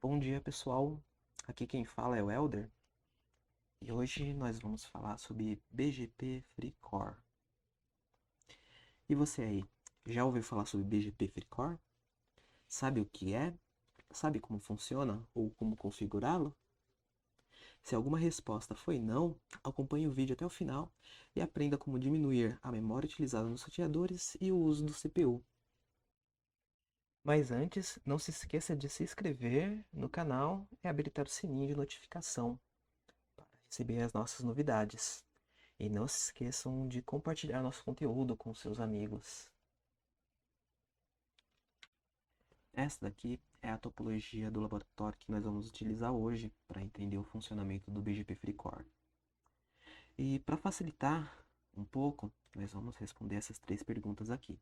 Bom dia, pessoal. Aqui quem fala é o Elder e hoje nós vamos falar sobre BGP FreeCore. E você aí, já ouviu falar sobre BGP FreeCore? Sabe o que é? Sabe como funciona ou como configurá-lo? Se alguma resposta foi não, acompanhe o vídeo até o final e aprenda como diminuir a memória utilizada nos roteadores e o uso do CPU. Mas antes, não se esqueça de se inscrever no canal e habilitar o sininho de notificação para receber as nossas novidades. E não se esqueçam de compartilhar nosso conteúdo com seus amigos. Essa daqui é a topologia do laboratório que nós vamos utilizar hoje para entender o funcionamento do BGP FreeCore. E para facilitar um pouco, nós vamos responder essas três perguntas aqui,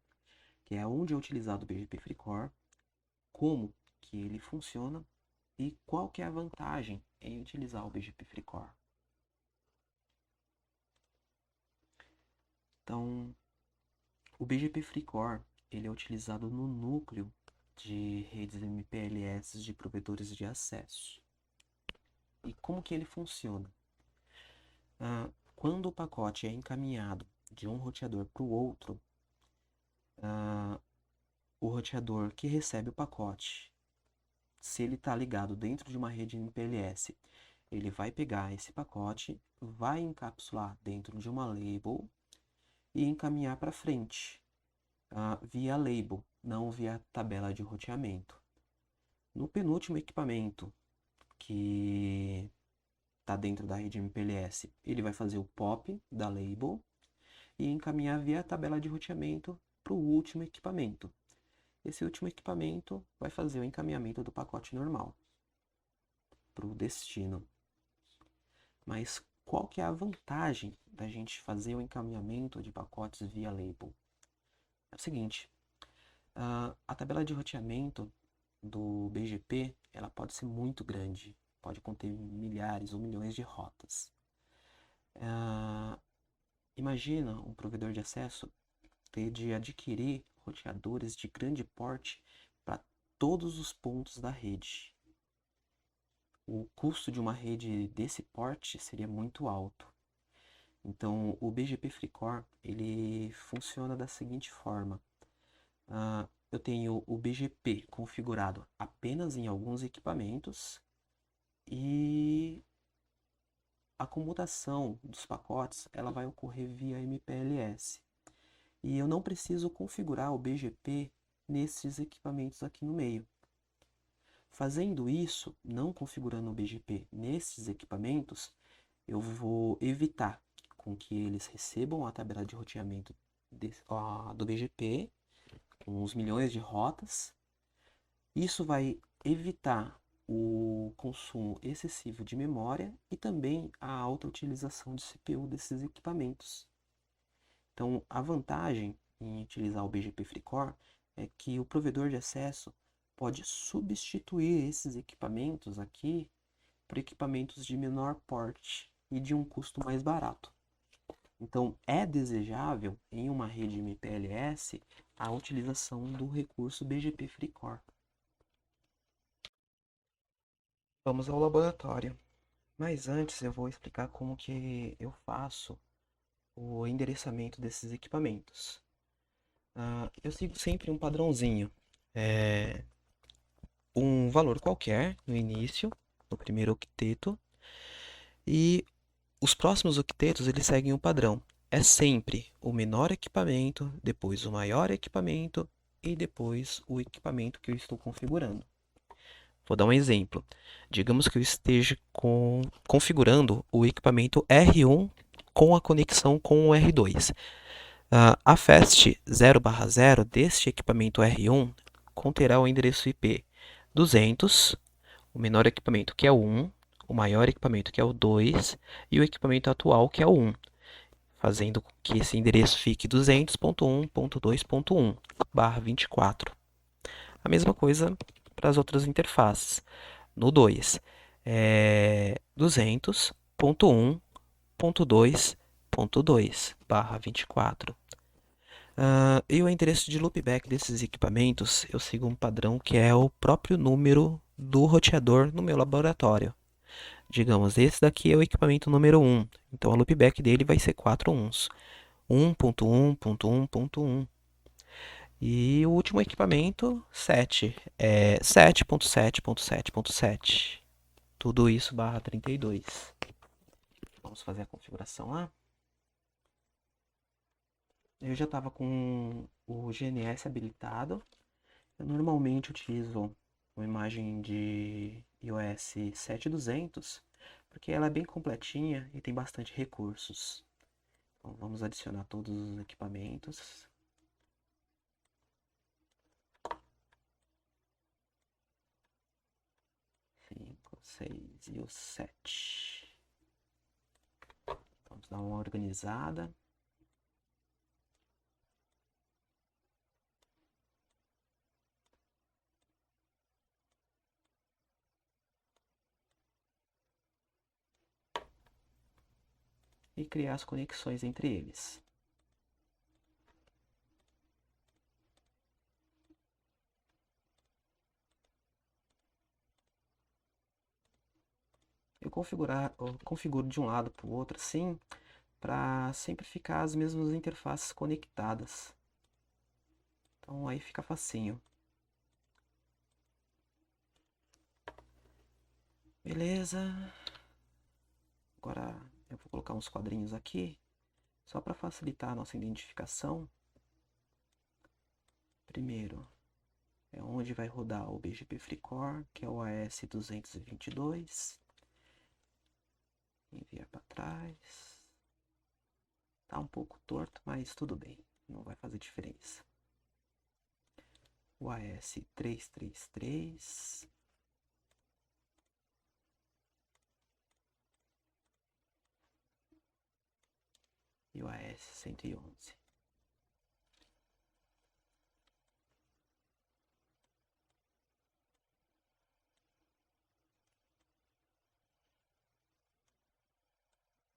que é onde é utilizado o BGP FreeCore, como que ele funciona e qual que é a vantagem em utilizar o BGP FreeCore. Então, o BGP FreeCore ele é utilizado no núcleo de redes MPLS de provedores de acesso. E como que ele funciona? Quando o pacote é encaminhado de um roteador para o outro, o roteador que recebe o pacote, se ele está ligado dentro de uma rede MPLS, ele vai pegar esse pacote, vai encapsular dentro de uma label e encaminhar para frente, via label, não via tabela de roteamento. No penúltimo equipamento que está dentro da rede MPLS, ele vai fazer o pop da label e encaminhar via tabela de roteamento para o último equipamento. Esse último equipamento vai fazer o encaminhamento do pacote normal para o destino. Mas qual que é a vantagem da gente fazer o encaminhamento de pacotes via label? É o seguinte, a tabela de roteamento do BGP ela pode ser muito grande, pode conter milhares ou milhões de rotas. Imagina um provedor de acesso ter de adquirir roteadores de grande porte para todos os pontos da rede. O custo de uma rede desse porte seria muito alto. Então, o BGP FreeCore ele funciona da seguinte forma. Eu tenho o BGP configurado apenas em alguns equipamentos e a comutação dos pacotes ela vai ocorrer via MPLS. E eu não preciso configurar o BGP nesses equipamentos aqui no meio. Fazendo isso, não configurando o BGP nesses equipamentos, eu vou evitar com que eles recebam a tabela de roteamento do BGP, com os milhões de rotas. Isso vai evitar o consumo excessivo de memória e também a alta utilização de CPU desses equipamentos. Então, a vantagem em utilizar o BGP FreeCore é que o provedor de acesso pode substituir esses equipamentos aqui por equipamentos de menor porte e de um custo mais barato. Então, é desejável em uma rede MPLS a utilização do recurso BGP FreeCore. Vamos ao laboratório. Mas antes eu vou explicar como que eu faço o endereçamento desses equipamentos. Eu sigo sempre um padrãozinho. Um valor qualquer no início, no primeiro octeto, e os próximos octetos eles seguem um padrão. É sempre o menor equipamento, depois o maior equipamento e depois o equipamento que eu estou configurando. Vou dar um exemplo. Digamos que eu esteja configurando o equipamento R1 com a conexão com o R2. A FAST 0/0 deste equipamento R1 conterá o endereço IP 200, o menor equipamento que é o 1, o maior equipamento que é o 2 e o equipamento atual que é o 1, fazendo com que esse endereço fique 200.1.2.1/24. A mesma coisa para as outras interfaces. No 2, 200.1.2.2/24. E o endereço de loopback desses equipamentos, eu sigo um padrão que é o próprio número do roteador no meu laboratório. Digamos, esse daqui é o equipamento número 1. Então a loopback dele vai ser 4 uns. 1.1.1.1. E o último equipamento, 7. É 7.7.7.7. Tudo isso barra 32. Vamos fazer a configuração lá. Eu já estava com o GNS habilitado. Eu normalmente utilizo uma imagem de iOS 7.200, porque ela é bem completinha e tem bastante recursos. Então, vamos adicionar todos os equipamentos. 5, 6 e o 7. Vamos dar uma organizada. E criar as conexões entre eles. Eu configuro de um lado para o outro assim, para sempre ficar as mesmas interfaces conectadas. Então aí fica facinho. Beleza. Agora eu vou colocar uns quadrinhos aqui, só para facilitar a nossa identificação. Primeiro é onde vai rodar o BGP FreeCore, que é o AS222. Enviar para trás. Tá um pouco torto, mas tudo bem, não vai fazer diferença. O AS333. E o AS111.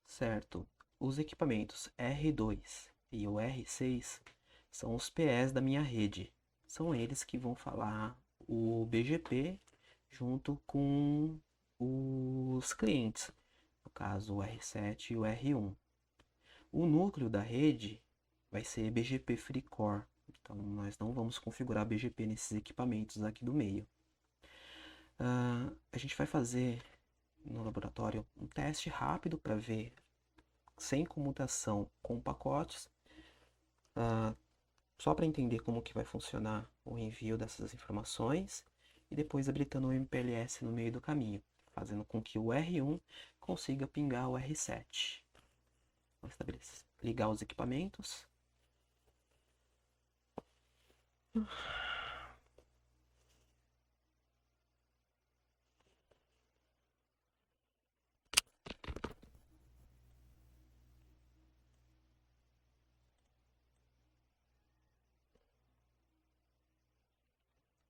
Certo, os equipamentos R2 e o R6 são os PEs da minha rede. São eles que vão falar o BGP junto com os clientes, no caso o R7 e o R1. O núcleo da rede vai ser BGP FreeCore, então nós não vamos configurar BGP nesses equipamentos aqui do meio. A gente vai fazer no laboratório um teste rápido para ver sem comutação com pacotes, só para entender como que vai funcionar o envio dessas informações e depois habilitando o MPLS no meio do caminho, fazendo com que o R1 consiga pingar o R7. Vamos ligar os equipamentos.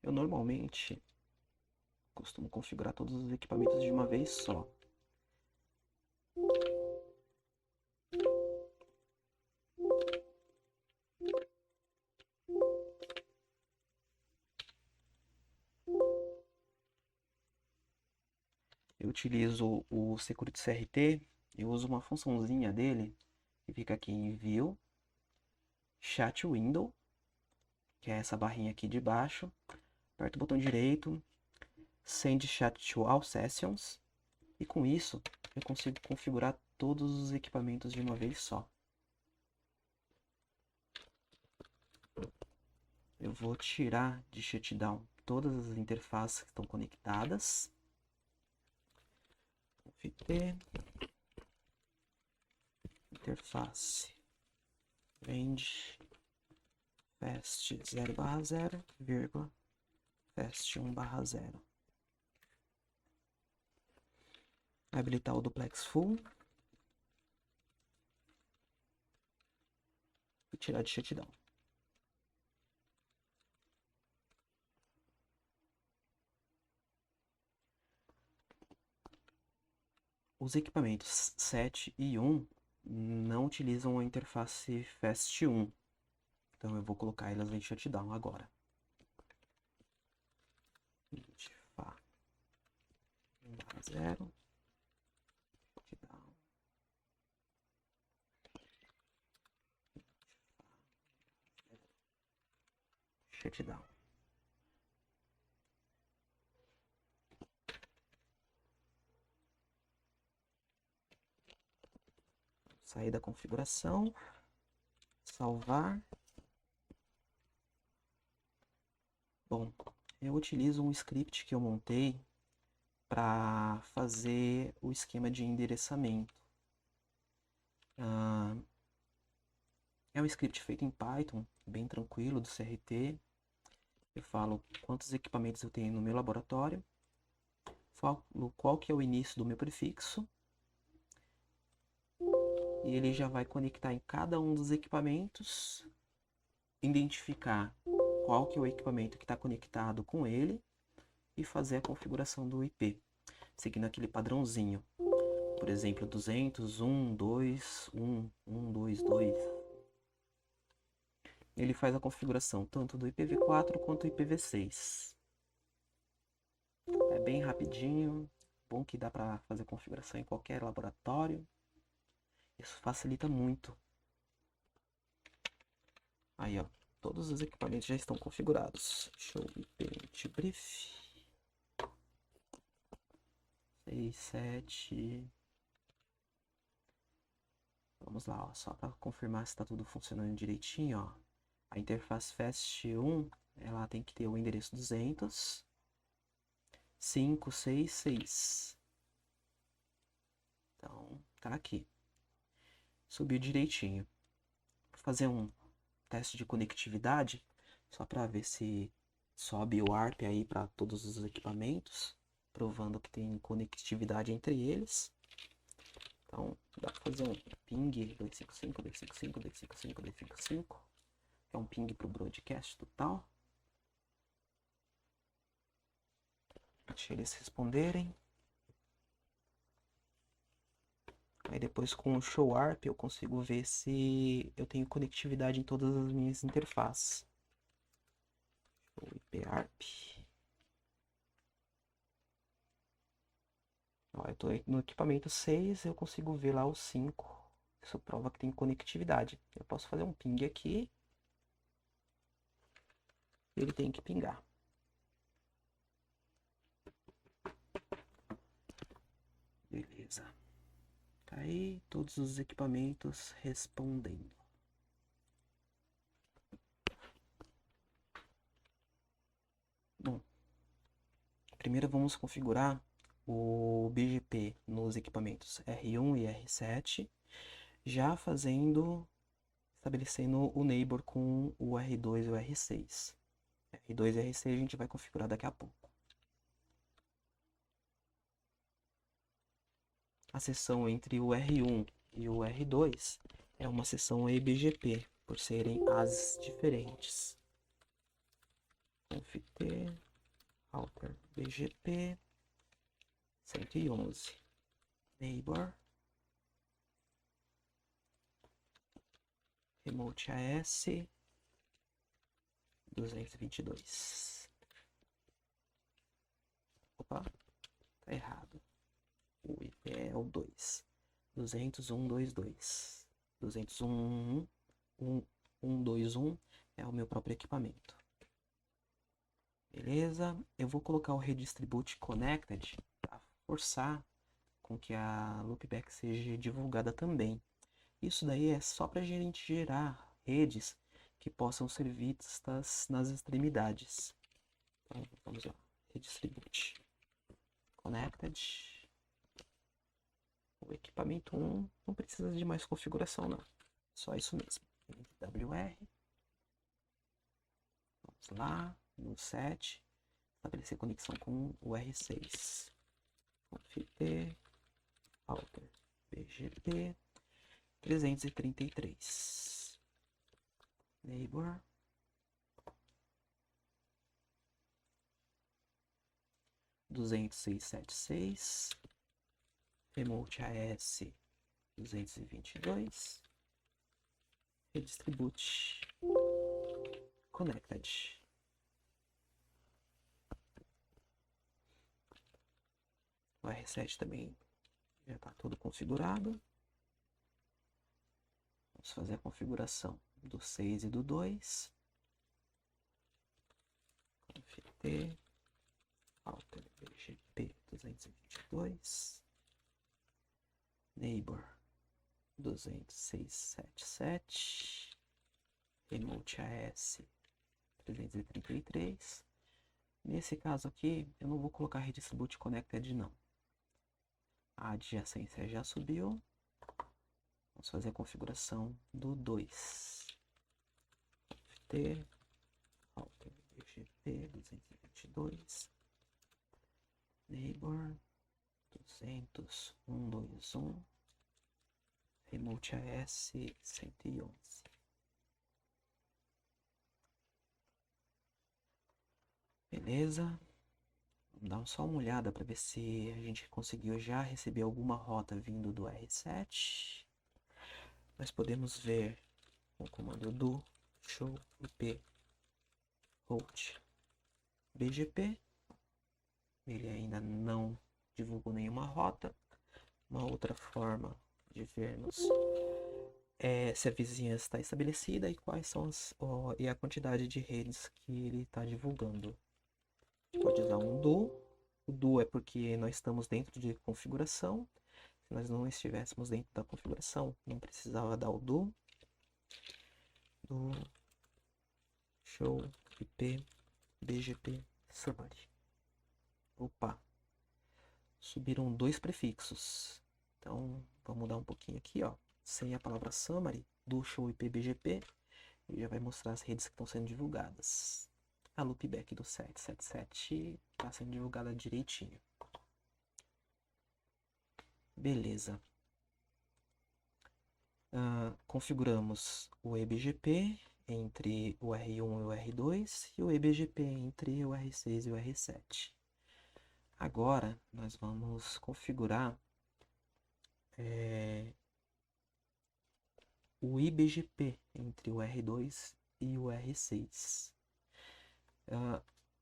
Eu normalmente costumo configurar todos os equipamentos de uma vez só. Eu utilizo o Security CRT, eu uso uma funçãozinha dele que fica aqui em View, Chat Window, que é essa barrinha aqui de baixo. Aperto o botão direito, Send Chat to All Sessions, e com isso eu consigo configurar todos os equipamentos de uma vez só. Eu vou tirar de shutdown todas as interfaces que estão conectadas. FT, interface, range, fast 0/0, vírgula, fast 1/0. Habilitar o duplex full e tirar de shutdown. Os equipamentos 7 e 1 não utilizam a interface fast 1, então eu vou colocar elas em shutdown agora. 0. Shutdown. Shutdown. Sair da configuração, salvar. Bom, eu utilizo um script que eu montei para fazer o esquema de endereçamento. É um script feito em Python, bem tranquilo, do CRT. Eu falo quantos equipamentos eu tenho no meu laboratório, falo qual que é o início do meu prefixo, e ele já vai conectar em cada um dos equipamentos, identificar qual que é o equipamento que está conectado com ele e fazer a configuração do IP, seguindo aquele padrãozinho. Por exemplo, 200, 1, 2, 1, 1, 2, 2. Ele faz a configuração tanto do IPv4 quanto do IPv6. É bem rapidinho, bom que dá para fazer configuração em qualquer laboratório. Isso facilita muito. Aí, ó, todos os equipamentos já estão configurados. Show IP brief. 6, 7. Vamos lá, ó, só para confirmar se está tudo funcionando direitinho, ó. A interface FAST1, ela tem que ter o endereço 200, 566. Então, tá aqui. Subiu direitinho. Vou fazer um teste de conectividade, só para ver se sobe o ARP aí para todos os equipamentos, provando que tem conectividade entre eles. Então, dá para fazer um ping 255, 255, 255, 255. É um ping para o broadcast total. Deixa eles responderem. Aí depois com o show ARP eu consigo ver se eu tenho conectividade em todas as minhas interfaces. Show IP ARP. Ó, eu tô no equipamento 6, eu consigo ver lá o 5. Isso prova que tem conectividade. Eu posso fazer um ping aqui. Ele tem que pingar. Beleza. Tá aí todos os equipamentos respondendo. Bom, primeiro vamos configurar o BGP nos equipamentos R1 e R7, já estabelecendo o neighbor com o R2 e o R6. R2 e R6 a gente vai configurar daqui a pouco. A seção entre o R1 e o R2 é uma seção eBGP, por serem ASs diferentes. Conft router BGP 111 neighbor remote AS 222. Opa, tá errado. O IP é o 2. 201.22. 201.121 é o meu próprio equipamento. Beleza? Eu vou colocar o redistribute connected para forçar com que a loopback seja divulgada também. Isso daí é só para a gente gerar redes que possam ser vistas nas extremidades. Então, vamos lá. Redistribute connected. O equipamento 1 não precisa de mais configuração, não. Só isso mesmo. WR. Vamos lá. No set. Estabelecer conexão com o R6. Conft router BGP 333. Neighbor. (206.7.6) Remote AS 222. Redistribute connected. R7 também já está tudo configurado. Vamos fazer a configuração do 6 e do 2. Conft Alter BGP 222. Neighbor 20677. Remote AS 333. Nesse caso aqui, eu não vou colocar Redistribute Connected não. A adjacência já subiu. Vamos fazer a configuração do 2. Conft Alter BGP 222. Neighbor 200.121. Remote AS 111. Beleza? Vamos dar só uma olhada para ver se a gente conseguiu já receber alguma rota vindo do R7. Nós podemos ver o comando do show IP route BGP. Ele ainda não divulgou nenhuma rota. Uma outra forma de vermos se a vizinhança está estabelecida e quais são e a quantidade de redes que ele está divulgando. Pode usar um do. O do é porque nós estamos dentro de configuração. Se nós não estivéssemos dentro da configuração, não precisava dar o do show IP BGP summary. Opa, subiram 2 prefixos. Então, vamos mudar um pouquinho aqui, ó. Sem a palavra summary, do show IP BGP, ele já vai mostrar as redes que estão sendo divulgadas. A loopback do 777 está sendo divulgada direitinho. Beleza. Configuramos o eBGP entre o R1 e o R2 e o eBGP entre o R6 e o R7. Agora, nós vamos configurar o IBGP entre o R2 e o R6.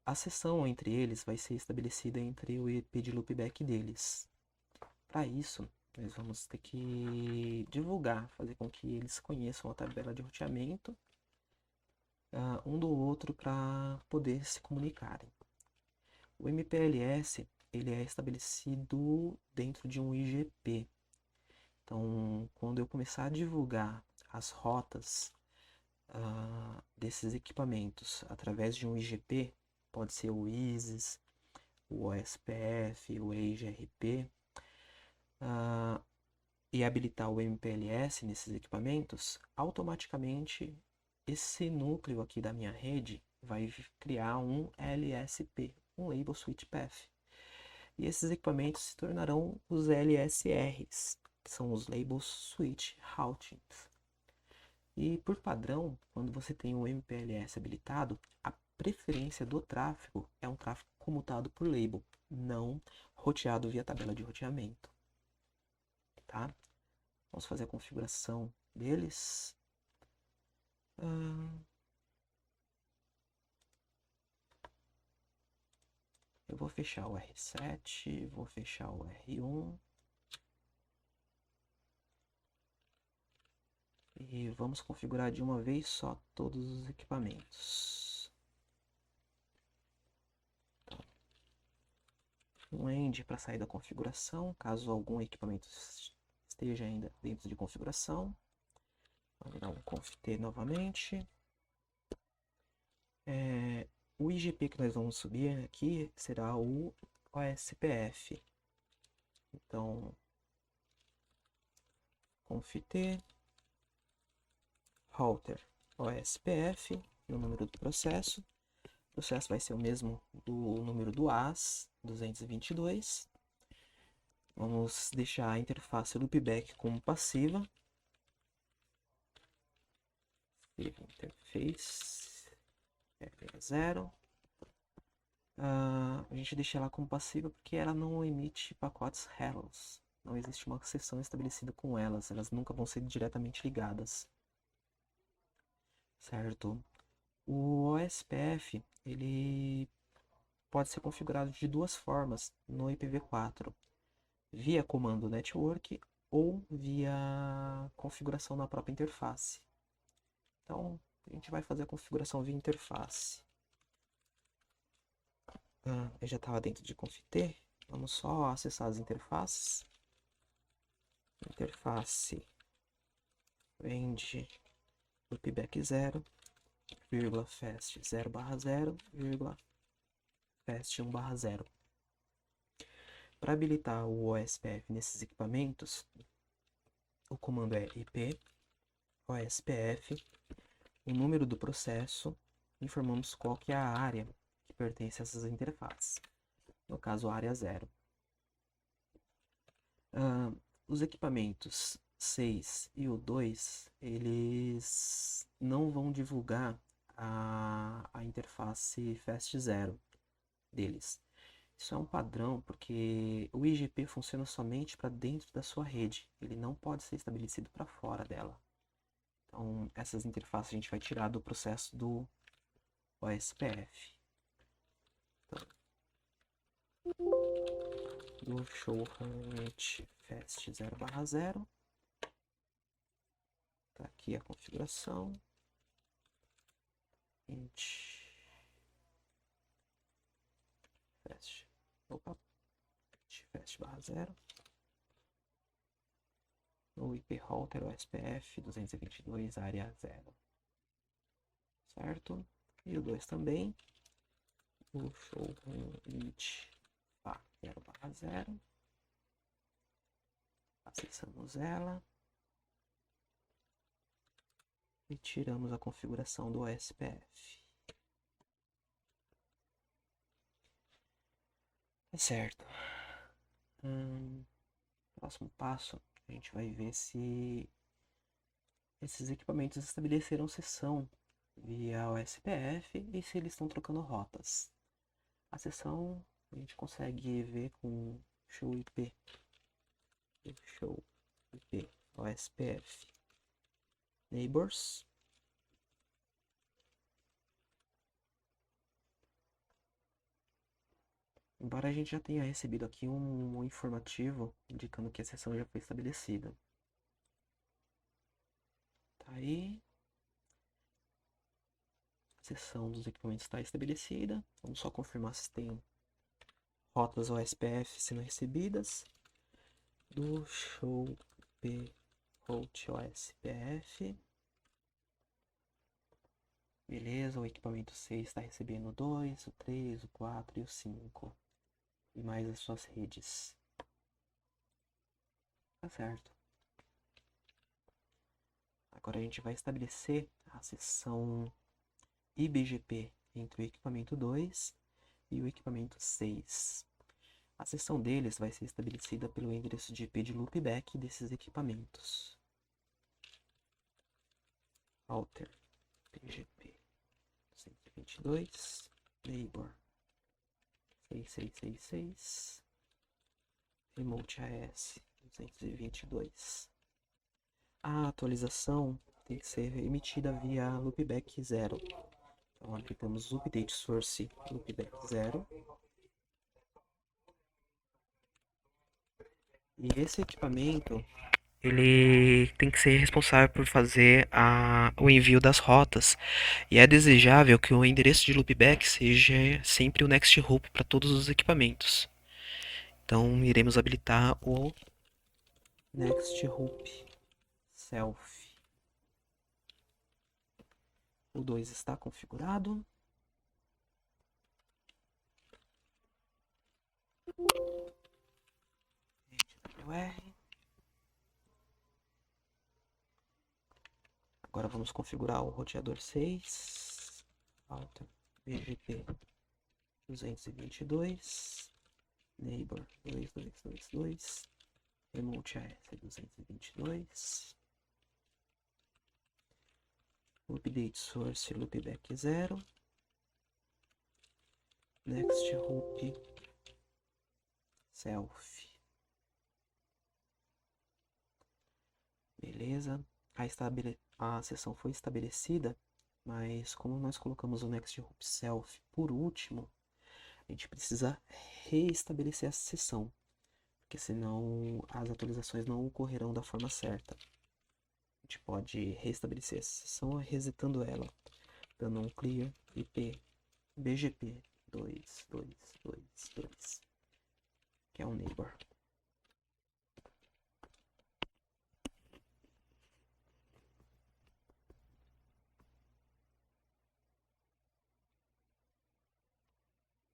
A seção entre eles vai ser estabelecida entre o IP de loopback deles. Para isso, nós vamos ter que divulgar, fazer com que eles conheçam a tabela de roteamento um do outro para poder se comunicarem. O MPLS ele é estabelecido dentro de um IGP. Então, quando eu começar a divulgar as rotas desses equipamentos através de um IGP, pode ser o ISIS, o OSPF, o EIGRP, e habilitar o MPLS nesses equipamentos, automaticamente esse núcleo aqui da minha rede vai criar um LSP, um Label Switch Path. E esses equipamentos se tornarão os LSRs, que são os Label Switch Routings. E por padrão, quando você tem o MPLS habilitado, a preferência do tráfego é um tráfego comutado por label, não roteado via tabela de roteamento. Tá? Vamos fazer a configuração deles. Eu vou fechar o R7, vou fechar o R1. E vamos configurar de uma vez só todos os equipamentos. Então, um end para sair da configuração, caso algum equipamento esteja ainda dentro de configuração. Vamos dar um conft novamente. O IGP que nós vamos subir aqui será o OSPF. Então, conft router OSPF e o número do processo. O processo vai ser o mesmo do número do AS 222. Vamos deixar a interface loopback como passiva. Save interface R0. A gente deixa ela como passiva porque ela não emite pacotes hellos. Não existe uma seção estabelecida com elas. Elas nunca vão ser diretamente ligadas. Certo? O OSPF ele pode ser configurado de duas formas no IPv4. via comando network ou via configuração na própria interface. Então, a gente vai fazer a configuração via interface. Eu já estava dentro de confit. Vamos só acessar as interfaces. Interface range loopback 0, vírgula fast 0/0, vírgula fast 1/0. Para habilitar o OSPF nesses equipamentos, o comando é ip OSPF, o número do processo, informamos qual que é a área que pertence a essas interfaces. No caso, a área 0. Os equipamentos 6 e o 2, eles não vão divulgar a interface FAST0 deles. Isso é um padrão porque o IGP funciona somente para dentro da sua rede. Ele não pode ser estabelecido para fora dela. Então, essas interfaces a gente vai tirar do processo do OSPF. Então, do show hunt fast 0/0. Tá aqui a configuração. Int fast. Opa. Fast/0. No IP router OSPF 222 área 0. Certo? E o 2 também. O show int fa 0/0. Acessamos ela. E tiramos a configuração do OSPF. Tá certo. Próximo passo, a gente vai ver se esses equipamentos estabeleceram sessão via OSPF e se eles estão trocando rotas. A sessão a gente consegue ver com show IP OSPF neighbors. Embora a gente já tenha recebido aqui um informativo indicando que a sessão já foi estabelecida. Tá aí. A sessão dos equipamentos está estabelecida. Vamos só confirmar se tem rotas OSPF sendo recebidas. Do show IP route OSPF. Beleza, o equipamento 6 está recebendo o 2, o 3, o 4 e o 5. E mais as suas redes. Tá certo. Agora a gente vai estabelecer a seção IBGP entre o equipamento 2 e o equipamento 6. A seção deles vai ser estabelecida pelo endereço de IP de loopback desses equipamentos. Router BGP 122 neighbor 6666 remote AS 222. A atualização tem que ser emitida via loopback 0. Então aqui temos update source loopback 0. E esse equipamento ele tem que ser responsável por fazer o envio das rotas. E é desejável que o endereço de loopback seja sempre o next hop para todos os equipamentos. Então iremos habilitar o next hop self. O 2 está configurado. WR. Agora vamos configurar o roteador 6. Router BGP 222. Neighbor 2222. Remote AS 222. Update source loopback 0. Next hop self. Beleza. A sessão foi estabelecida, mas como nós colocamos o next hop self por último, a gente precisa reestabelecer essa sessão. porque senão as atualizações não ocorrerão da forma certa. A gente pode restabelecer essa sessão resetando ela, dando um clear IP BGP 2222, que é um neighbor.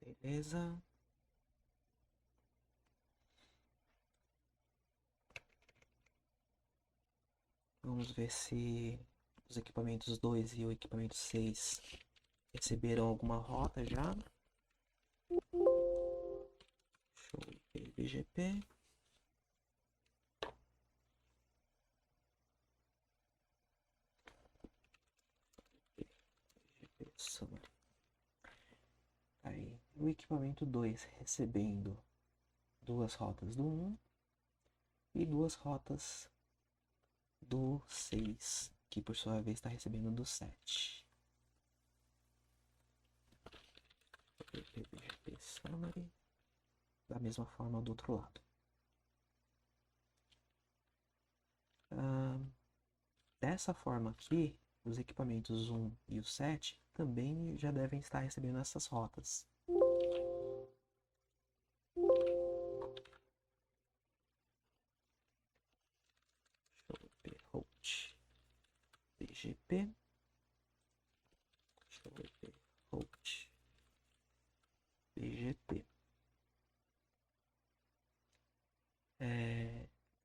Beleza. Vamos ver se os equipamentos 2 e o equipamento 6 receberam alguma rota já. Show IP BGP. Summary. Aí, o equipamento 2 recebendo duas rotas do 1 e duas rotas do 6, que por sua vez está recebendo do 7. BGP Summary. Da mesma forma do outro lado. Dessa forma aqui, os equipamentos 1 e o 7 também já devem estar recebendo essas rotas. Host BGP. Host BGP.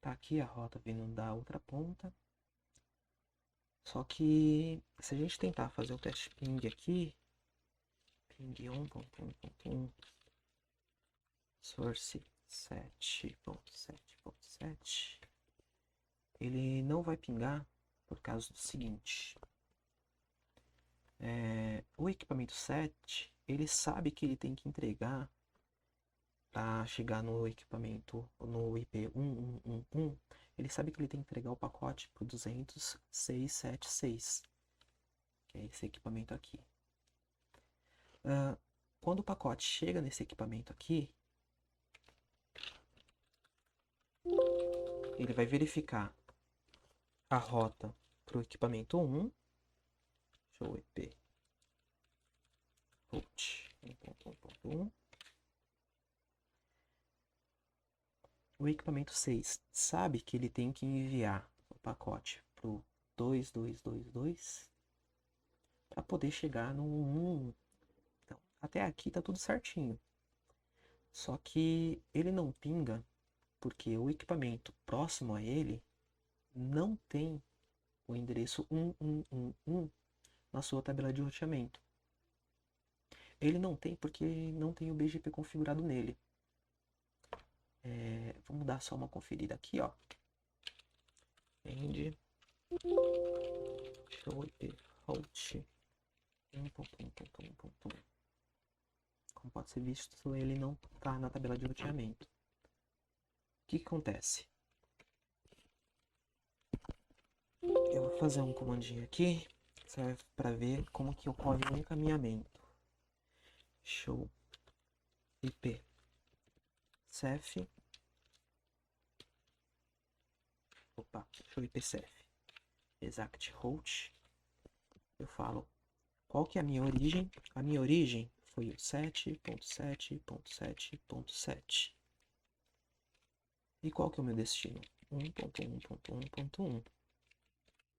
Tá aqui a rota vindo da outra ponta. Só que se a gente tentar fazer o teste ping aqui, ping 1.1.1, source 7.7.7, ele não vai pingar por causa do seguinte. O equipamento 7, ele sabe que ele tem que entregar para chegar no equipamento, no IP 1111, ele sabe que ele tem que entregar o pacote para o 200.676, que é esse equipamento aqui. Quando o pacote chega nesse equipamento aqui, ele vai verificar a rota para o equipamento 1, show IP route 1.1.1. O equipamento 6 sabe que ele tem que enviar o pacote para o 2222 para poder chegar no 1. Então, até aqui tá tudo certinho. Só que ele não pinga porque o equipamento próximo a ele não tem o endereço 1111 na sua tabela de roteamento. Ele não tem porque não tem o BGP configurado nele. Vamos dar só uma conferida aqui, ó. End show IP route 1.1.1.1. Como pode ser visto, ele não está na tabela de roteamento. O que acontece? Eu vou fazer um comandinho aqui, serve para ver como que ocorre o encaminhamento. Show IP cef. Show IP cef. Exact route. Eu falo qual que é a minha origem. A minha origem foi o 7.7.7.7. E qual que é o meu destino? 1.1.1.1.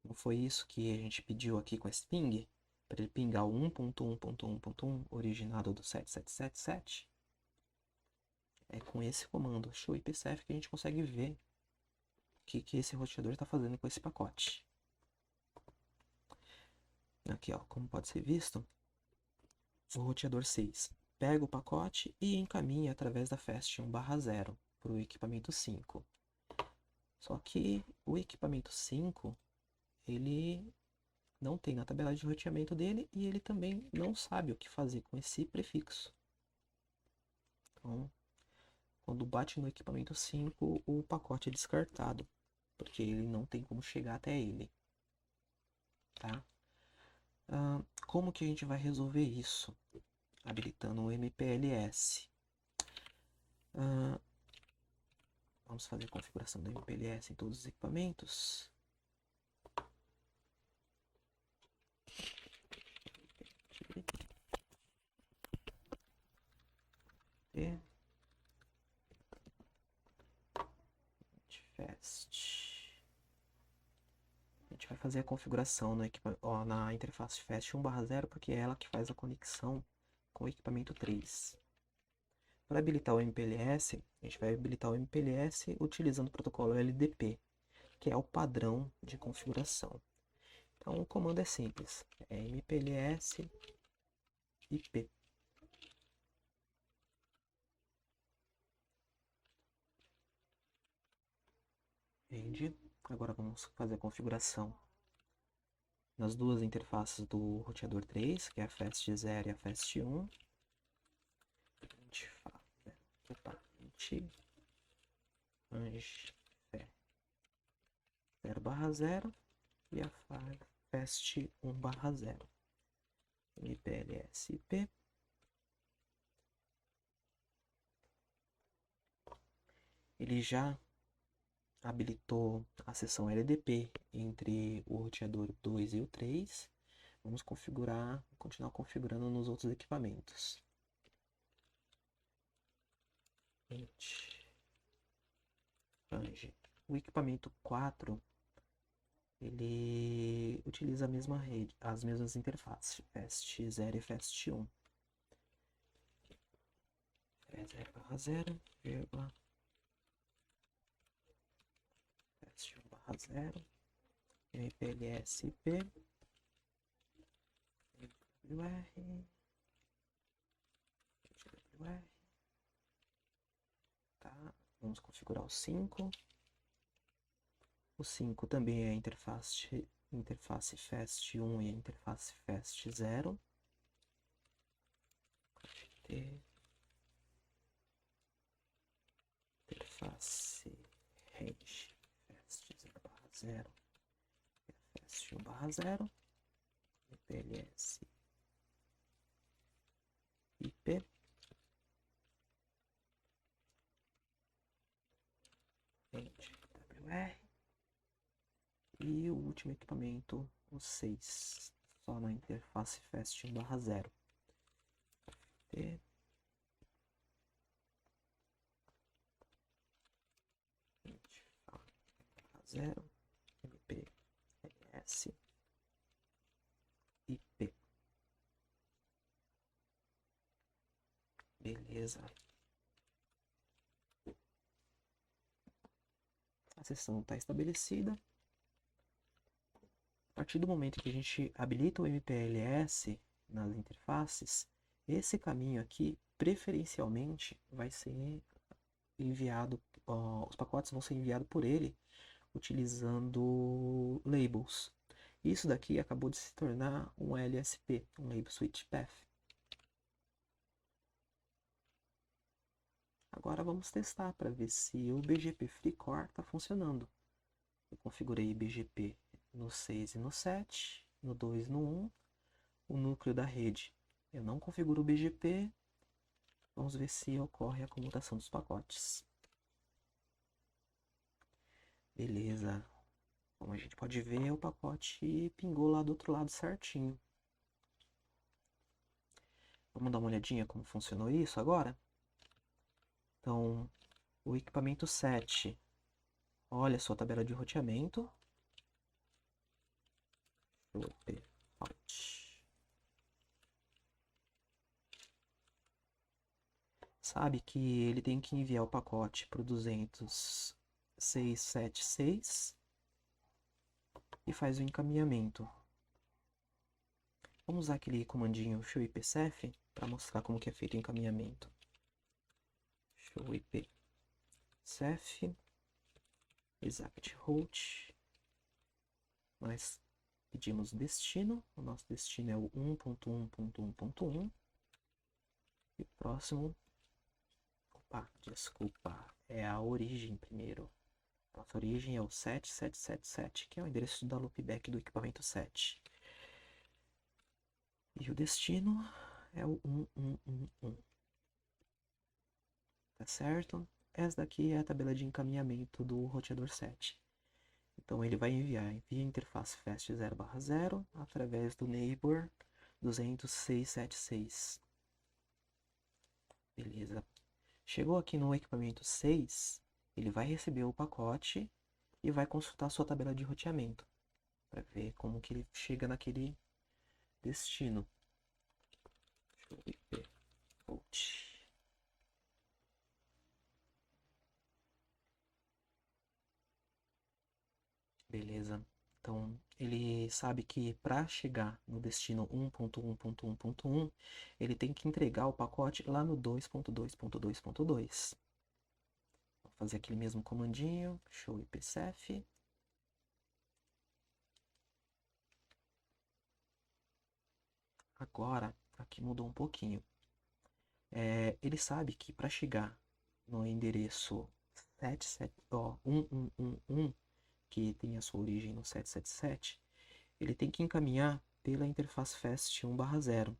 Não foi isso que a gente pediu aqui com esse ping? Para ele pingar o 1.1.1.1 originado do 7777? É com esse comando, show ipcef, que a gente consegue ver o que esse roteador está fazendo com esse pacote. Aqui, ó, como pode ser visto, o roteador 6 pega o pacote e encaminha através da fast 1/0 para o equipamento 5. Só que o equipamento 5, ele não tem na tabela de roteamento dele e ele também não sabe o que fazer com esse prefixo. Então, quando bate no equipamento 5, o pacote é descartado, porque ele não tem como chegar até ele. Tá? Como que a gente vai resolver isso? Habilitando o MPLS. vamos fazer a configuração do MPLS em todos os equipamentos. Fast. A gente vai fazer a configuração no na interface Fast 1/0 porque é ela que faz a conexão com o equipamento 3. Para habilitar o MPLS, a gente vai habilitar o MPLS utilizando o protocolo LDP, que é o padrão de configuração. Então o comando é simples, é MPLS IP. Entendi. Agora vamos fazer a configuração nas duas interfaces do roteador 3, que é a Fast 0 e a Fast 1. A gente fala, range 0/0 e a Fast 1/0. MPLS IP. Ele já habilitou a seção LDP entre o roteador 2 e o 3. Vamos continuar configurando nos outros equipamentos. O equipamento 4 ele utiliza a mesma rede, as mesmas interfaces, Fast 0 e Fast 1. 0/0, Fast 1/0, MPLS IP, WR. Tá, vamos configurar o 5. O 5 também é a interface Fast 1 e a interface Fast 0. Interface range Fast 0/0 e a Fast 1/0. MPLS IP. WR. E o último equipamento, o 6, só na interface Fast 1/0. Zero, MPLS IP. Beleza. A seção está estabelecida. A partir do momento que a gente habilita o MPLS nas interfaces, esse caminho aqui, preferencialmente, vai ser enviado, os pacotes vão ser enviados por ele utilizando labels. Isso daqui acabou de se tornar um LSP, um Label Switch Path. Agora vamos testar para ver se o BGP FreeCore está funcionando. Eu configurei BGP no 6 e no 7, no 2 e no 1, o núcleo da rede. Eu não configuro o BGP, vamos ver se ocorre a comutação dos pacotes. Beleza, como a gente pode ver, o pacote pingou lá do outro lado certinho. Vamos dar uma olhadinha como funcionou isso agora? Então, o equipamento 7, olha a sua tabela de roteamento. Sabe que ele tem que enviar o pacote para o 200.676 e faz o encaminhamento. Vamos usar aquele comandinho show ipcef para mostrar como que é feito o encaminhamento. Show ipcef exact route. Nós pedimos destino, o nosso destino é o 1.1.1.1 e o próximo, desculpa, é a origem primeiro. Nossa origem é o 7777, que é o endereço da loopback do equipamento 7. E o destino é o 1111. Tá certo? essa daqui é a tabela de encaminhamento do roteador 7. Então ele vai enviar via interface fast 0/0 através do neighbor 200.676. Beleza. Chegou aqui no equipamento 6, ele vai receber o pacote e vai consultar a sua tabela de roteamento para ver como que ele chega naquele destino. Deixa eu ver. Route. Beleza. Então, ele sabe que para chegar no destino 1.1.1.1, ele tem que entregar o pacote lá no 2.2.2.2.2. Vou fazer aquele mesmo comandinho, show ipsef. Agora, aqui mudou um pouquinho. Ele sabe que para chegar no endereço 1111, que tem a sua origem no 777, ele tem que encaminhar pela interface fast 1/0.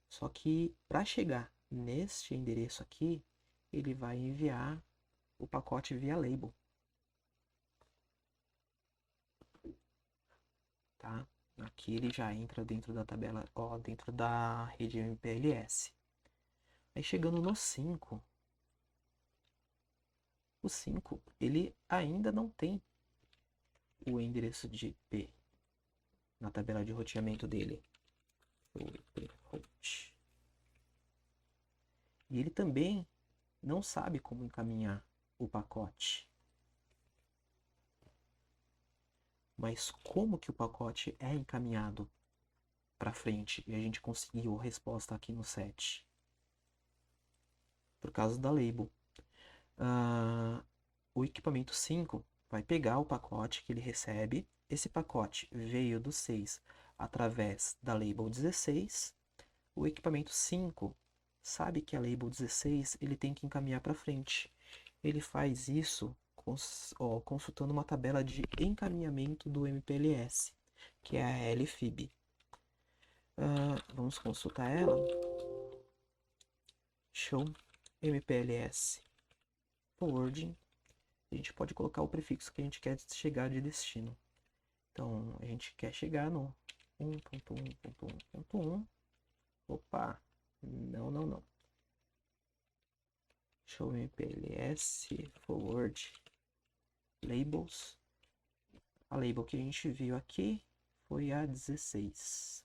Só que para chegar neste endereço aqui, ele vai enviar o pacote via label. Tá? Aqui ele já entra dentro da tabela, ó, dentro da rede MPLS. Aí chegando no 5, o 5 ele ainda não tem o endereço de IP na tabela de roteamento dele. E ele também não sabe como encaminhar o pacote. Mas como que o pacote é encaminhado para frente e a gente conseguiu a resposta aqui no 7? Por causa da label. O equipamento 5 vai pegar o pacote que ele recebe. Esse pacote veio do 6 através da label 16. O equipamento 5 sabe que a label 16 ele tem que encaminhar para frente. Ele faz isso consultando uma tabela de encaminhamento do MPLS, que é a LFIB. Vamos consultar ela. Show MPLS forwarding. A gente pode colocar o prefixo que a gente quer chegar de destino. Então, a gente quer chegar no 1.1.1.1. Opa, não. Show MPLS forward labels. A label que a gente viu aqui foi a 16.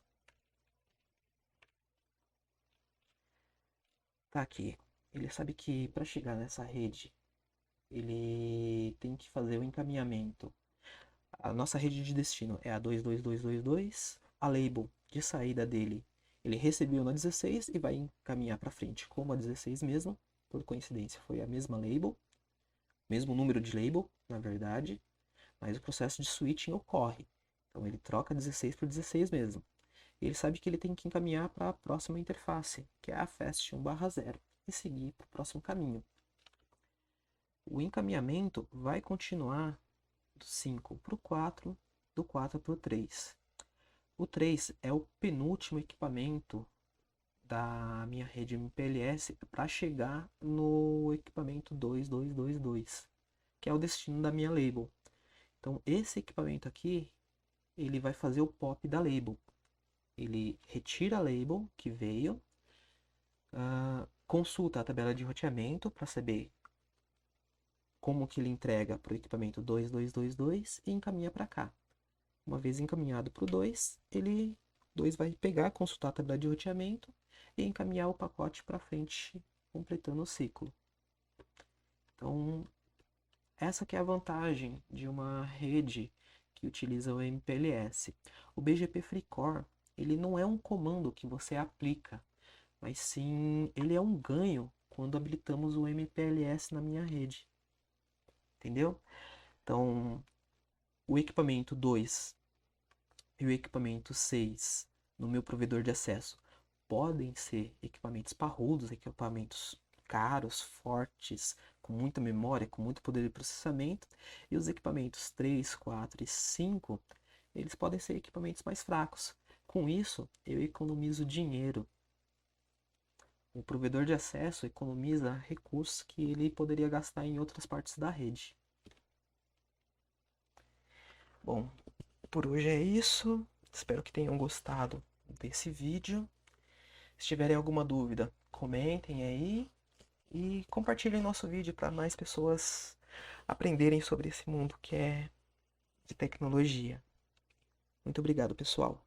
Tá aqui. Ele sabe que para chegar nessa rede, ele tem que fazer o encaminhamento. A nossa rede de destino é a 22222. A label de saída dele, ele recebeu na 16 e vai encaminhar para frente como a 16 mesmo. Por coincidência, foi a mesma label, mesmo número de label, na verdade, mas o processo de switching ocorre. Então ele troca 16 por 16 mesmo. E ele sabe que ele tem que encaminhar para a próxima interface, que é a fast 1/0, e seguir para o próximo caminho. O encaminhamento vai continuar do 5 para o 4, do 4 para o 3. O 3 é o penúltimo equipamento da minha rede MPLS para chegar no equipamento 2222, que é o destino da minha label. Então esse equipamento aqui, ele vai fazer o pop da label. Ele retira a label que veio, consulta a tabela de roteamento para saber como que ele entrega para o equipamento 2222 e encaminha para cá. Uma vez encaminhado para o 2, ele 2 vai pegar, consultar a tabela de roteamento e encaminhar o pacote para frente, completando o ciclo. Então, essa que é a vantagem de uma rede que utiliza o MPLS. O BGP FreeCore, ele não é um comando que você aplica, mas sim ele é um ganho quando habilitamos o MPLS na minha rede. Entendeu? Então, o equipamento 2 e o equipamento 6 no meu provedor de acesso podem ser equipamentos parrudos, equipamentos caros, fortes, com muita memória, com muito poder de processamento, e os equipamentos 3, 4 e 5, eles podem ser equipamentos mais fracos. Com isso, eu economizo dinheiro. O provedor de acesso economiza recursos que ele poderia gastar em outras partes da rede. Bom, por hoje é isso. Espero que tenham gostado desse vídeo. Se tiverem alguma dúvida, comentem aí e compartilhem nosso vídeo para mais pessoas aprenderem sobre esse mundo que é de tecnologia. Muito obrigado, pessoal.